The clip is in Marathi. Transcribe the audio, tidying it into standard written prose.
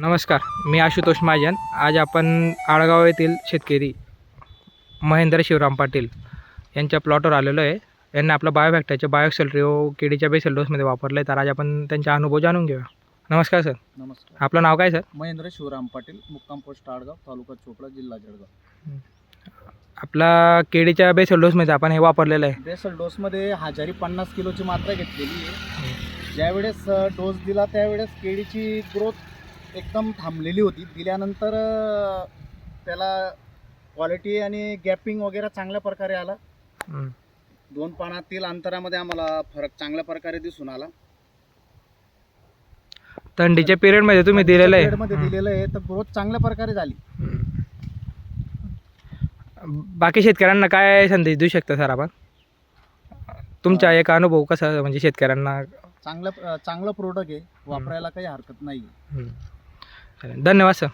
नमस्कार, मी आशुतोष महाजन. आज आपण आळगाव येथील शेतकरी महेंद्र शिवराम पाटील यांच्या प्लॉटवर आलेलो आहे. यांनी आपला बायोफॅक्टरच्या बायोसेल्ट्रिओ केडीच्या बेसल डोसमध्ये वापरलं आहे. तर आज आपण त्यांचा अनुभव जाणून घेऊया. नमस्कार सर. नमस्कार. आपलं नाव काय सर? महेंद्र शिवराम पाटील, मुक्काम पोस्ट आळगाव, तालुका चोपडा, जिल्हा जळगाव. आपला केडीच्या बेसल डोसमध्ये आपण हे वापरलेलं आहे. बेसल डोसमध्ये 1050 किलोची मात्रा घेतलेली आहे. ज्यावेळेस डोस दिला त्यावेळेस केळीची ग्रोथ एकदम थांबलेली होती. दिल्यानंतर त्याला क्वालिटी आणि गॅपिंग वगैरे चांगल्या प्रकारे आला. दोन पानातील अंतरामध्ये आम्हाला फरक चांगल्या प्रकारे दिसून आला. थंडीच्या पिरियडमध्ये तुम्ही दिलेलं आहे. पिरियडमध्ये दिलेलं आहे तर ग्रोथ चांगल्या प्रकारे झाली. बाकी शेतकऱ्यांना काय संदेश देऊ शकता सर आपण? तुमचा एक अनुभव कसा, म्हणजे शेतकऱ्यांना चांगलं प्रोडक्ट आहे, वापरायला काही हरकत नाही. धन्यवाद सर.